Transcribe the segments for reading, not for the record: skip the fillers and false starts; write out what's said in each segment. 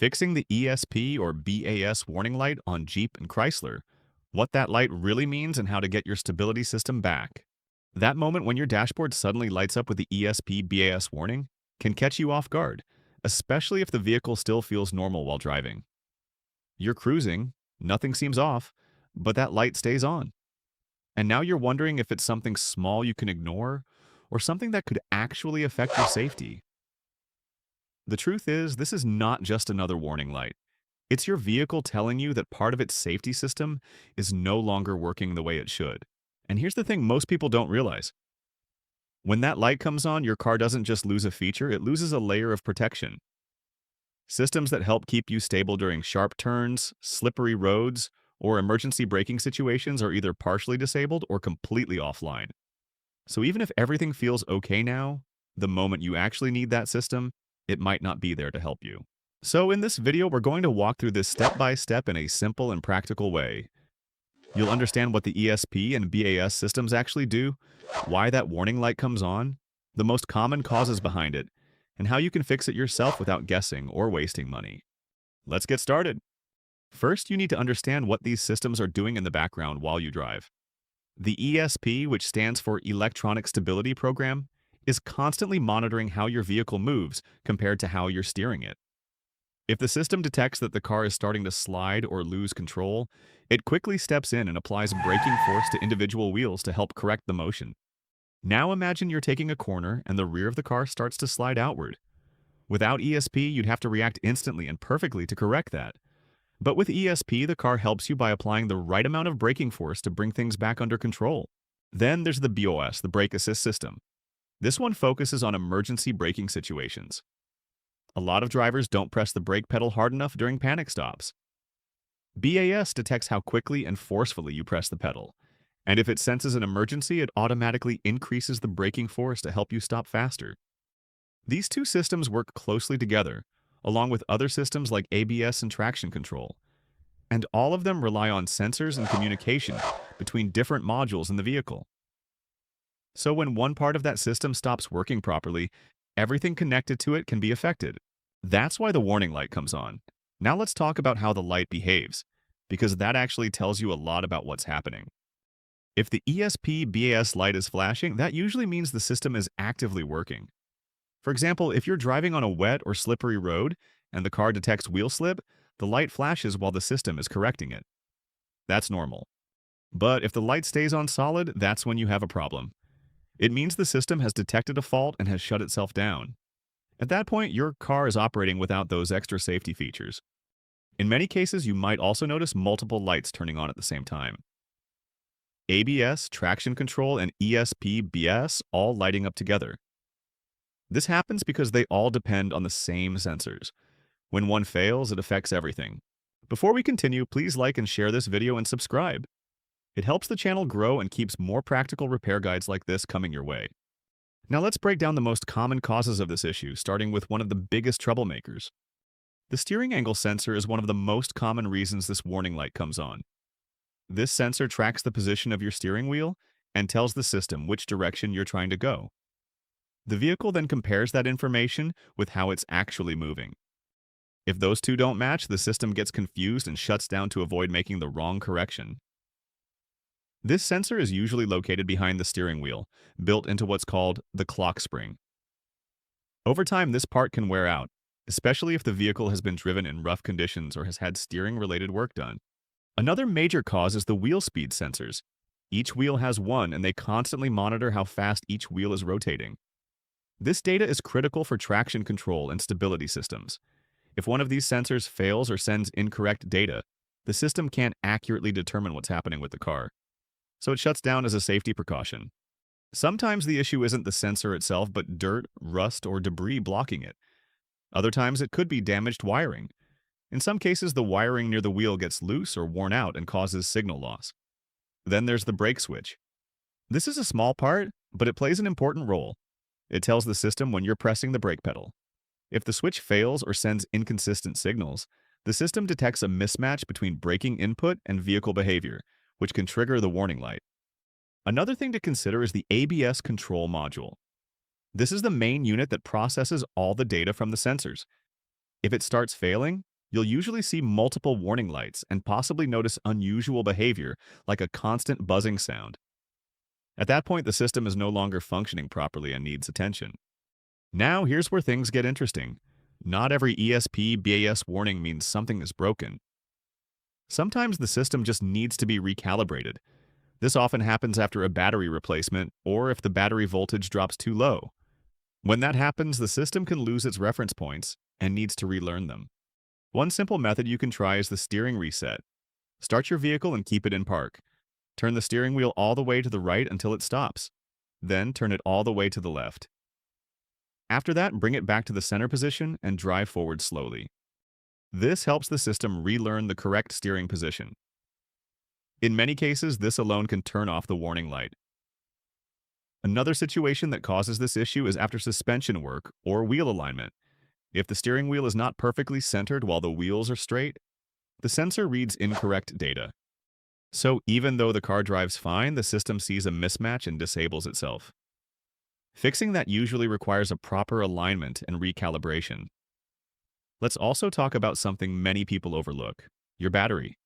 Fixing the ESP or BAS warning light on Jeep and Chrysler, what that light really means and how to get your stability system back. That moment when your dashboard suddenly lights up with the ESP BAS warning can catch you off guard, especially if the vehicle still feels normal while driving. You're cruising, nothing seems off, but that light stays on. And now you're wondering if it's something small you can ignore or something that could actually affect your safety. The truth is, this is not just another warning light. It's your vehicle telling you that part of its safety system is no longer working the way it should. And here's the thing most people don't realize. When that light comes on, your car doesn't just lose a feature, it loses a layer of protection. Systems that help keep you stable during sharp turns, slippery roads, or emergency braking situations are either partially disabled or completely offline. So even if everything feels okay now, the moment you actually need that system, it might not be there to help you. So in this video, we're going to walk through this step by step in a simple and practical way. You'll understand what the ESP and BAS systems actually do, why that warning light comes on, the most common causes behind it, and how you can fix it yourself without guessing or wasting money. Let's get started. First, you need to understand what these systems are doing in the background while you drive. The ESP, which stands for Electronic Stability Program, is constantly monitoring how your vehicle moves compared to how you're steering it. If the system detects that the car is starting to slide or lose control, it quickly steps in and applies braking force to individual wheels to help correct the motion. Now imagine you're taking a corner and the rear of the car starts to slide outward. Without ESP, you'd have to react instantly and perfectly to correct that. But with ESP, the car helps you by applying the right amount of braking force to bring things back under control. Then there's the BOS, the brake assist system. This one focuses on emergency braking situations. A lot of drivers don't press the brake pedal hard enough during panic stops. BAS detects how quickly and forcefully you press the pedal, and if it senses an emergency, it automatically increases the braking force to help you stop faster. These two systems work closely together, along with other systems like ABS and traction control, and all of them rely on sensors and communication between different modules in the vehicle. So when one part of that system stops working properly, everything connected to it can be affected. That's why the warning light comes on. Now let's talk about how the light behaves, because that actually tells you a lot about what's happening. If the ESP BAS light is flashing, that usually means the system is actively working. For example, if you're driving on a wet or slippery road and the car detects wheel slip, the light flashes while the system is correcting it. That's normal. But if the light stays on solid, that's when you have a problem. It means the system has detected a fault and has shut itself down. At that point, your car is operating without those extra safety features. In many cases, you might also notice multiple lights turning on at the same time. ABS, traction control, and ESP BAS all lighting up together. This happens because they all depend on the same sensors. When one fails, it affects everything. Before we continue, please like and share this video and subscribe. It helps the channel grow and keeps more practical repair guides like this coming your way. Now let's break down the most common causes of this issue, starting with one of the biggest troublemakers. The steering angle sensor is one of the most common reasons this warning light comes on. This sensor tracks the position of your steering wheel and tells the system which direction you're trying to go. The vehicle then compares that information with how it's actually moving. If those two don't match, the system gets confused and shuts down to avoid making the wrong correction. This sensor is usually located behind the steering wheel, built into what's called the clock spring. Over time, this part can wear out, especially if the vehicle has been driven in rough conditions or has had steering-related work done. Another major cause is the wheel speed sensors. Each wheel has one, and they constantly monitor how fast each wheel is rotating. This data is critical for traction control and stability systems. If one of these sensors fails or sends incorrect data, the system can't accurately determine what's happening with the car. So it shuts down as a safety precaution. Sometimes the issue isn't the sensor itself, but dirt, rust, or debris blocking it. Other times it could be damaged wiring. In some cases, the wiring near the wheel gets loose or worn out and causes signal loss. Then there's the brake switch. This is a small part, but it plays an important role. It tells the system when you're pressing the brake pedal. If the switch fails or sends inconsistent signals, the system detects a mismatch between braking input and vehicle behavior, which can trigger the warning light. Another thing to consider is the ABS control module. This is the main unit that processes all the data from the sensors. If it starts failing, You'll usually see multiple warning lights and possibly notice unusual behavior, like a constant buzzing sound. At that point, the system is no longer functioning properly and needs attention. Now, here's where things get interesting. Not every ESP BAS warning means something is broken. Sometimes the system just needs to be recalibrated. This often happens after a battery replacement or if the battery voltage drops too low. When that happens, the system can lose its reference points and needs to relearn them. One simple method you can try is the steering reset. Start your vehicle and keep it in park. Turn the steering wheel all the way to the right until it stops. Then turn it all the way to the left. After that, bring it back to the center position and drive forward slowly. This helps the system relearn the correct steering position. In many cases, this alone can turn off the warning light. Another situation that causes this issue is after suspension work or wheel alignment. If the steering wheel is not perfectly centered while the wheels are straight, the sensor reads incorrect data. So even though the car drives fine, the system sees a mismatch and disables itself. Fixing that usually requires a proper alignment and recalibration. Let's also talk about something many people overlook: your battery.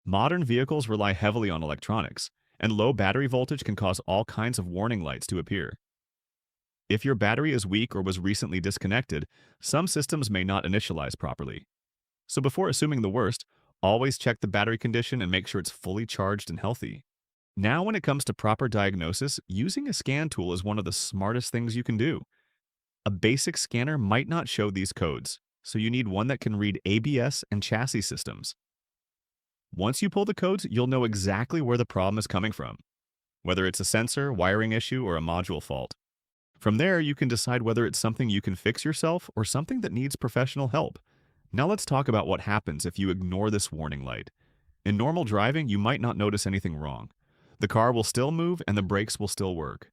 Modern vehicles rely heavily on electronics, and low battery voltage can cause all kinds of warning lights to appear. If your battery is weak or was recently disconnected, some systems may not initialize properly. So before assuming the worst, always check the battery condition and make sure it's fully charged and healthy. Now, when it comes to proper diagnosis, using a scan tool is one of the smartest things you can do. A basic scanner might not show these codes, so you need one that can read ABS and chassis systems. Once you pull the codes, you'll know exactly where the problem is coming from, whether it's a sensor, wiring issue, or a module fault. From there, you can decide whether it's something you can fix yourself or something that needs professional help. Now let's talk about what happens if you ignore this warning light. In normal driving, you might not notice anything wrong. The car will still move and the brakes will still work.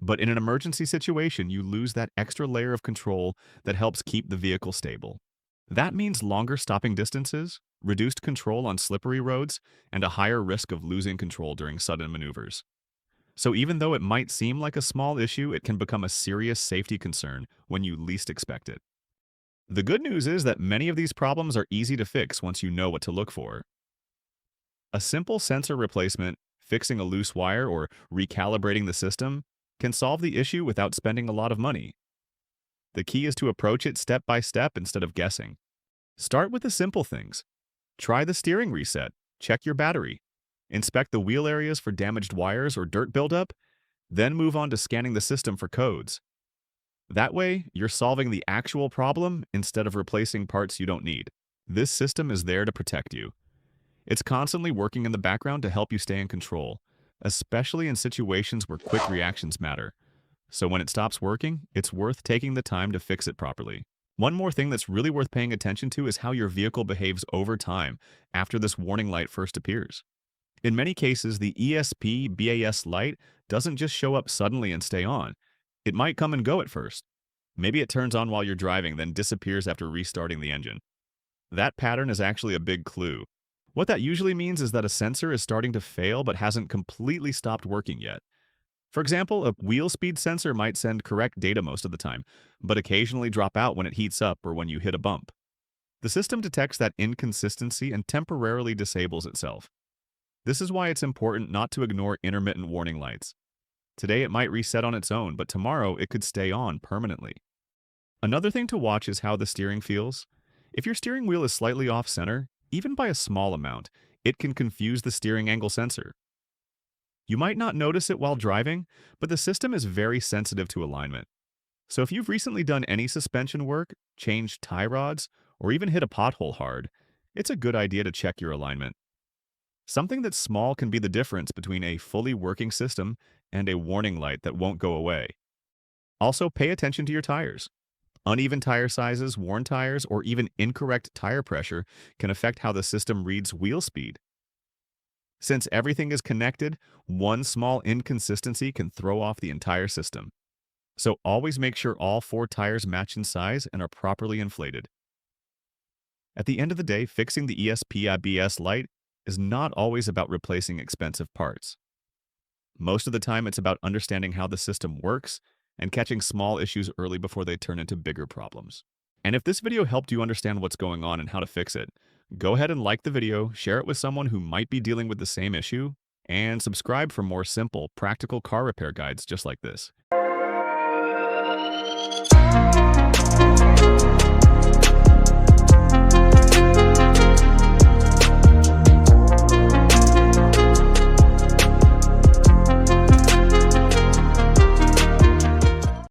But in an emergency situation, you lose that extra layer of control that helps keep the vehicle stable. That means longer stopping distances, reduced control on slippery roads, and a higher risk of losing control during sudden maneuvers. So even though it might seem like a small issue, it can become a serious safety concern when you least expect it. The good news is that many of these problems are easy to fix once you know what to look for. A simple sensor replacement, fixing a loose wire, or recalibrating the system can solve the issue without spending a lot of money. The key is to approach it step by step instead of guessing. Start with the simple things. Try the steering reset, check your battery, inspect the wheel areas for damaged wires or dirt buildup, then move on to scanning the system for codes. That way, you're solving the actual problem instead of replacing parts you don't need. This system is there to protect you. It's constantly working in the background to help you stay in control, especially in situations where quick reactions matter. So when it stops working, it's worth taking the time to fix it properly. One more thing that's really worth paying attention to is how your vehicle behaves over time after this warning light first appears. In many cases, the ESP BAS light doesn't just show up suddenly and stay on. It might come and go at first. Maybe it turns on while you're driving, then disappears after restarting the engine. That pattern is actually a big clue. What that usually means is that a sensor is starting to fail but hasn't completely stopped working yet. For example, a wheel speed sensor might send correct data most of the time, but occasionally drop out when it heats up or when you hit a bump. The system detects that inconsistency and temporarily disables itself. This is why it's important not to ignore intermittent warning lights. Today it might reset on its own, but tomorrow it could stay on permanently. Another thing to watch is how the steering feels. If your steering wheel is slightly off-center, even by a small amount, it can confuse the steering angle sensor. You might not notice it while driving, but the system is very sensitive to alignment. So if you've recently done any suspension work, changed tie rods, or even hit a pothole hard, it's a good idea to check your alignment. Something that's small can be the difference between a fully working system and a warning light that won't go away. Also, pay attention to your tires. Uneven tire sizes, worn tires, or even incorrect tire pressure can affect how the system reads wheel speed. Since everything is connected, one small inconsistency can throw off the entire system. So always make sure all 4 tires match in size and are properly inflated. At the end of the day, fixing the ESP BAS light is not always about replacing expensive parts. Most of the time, it's about understanding how the system works and catching small issues early before they turn into bigger problems. And if this video helped you understand what's going on and how to fix it, go ahead and like the video, share it with someone who might be dealing with the same issue, and subscribe for more simple, practical car repair guides just like this.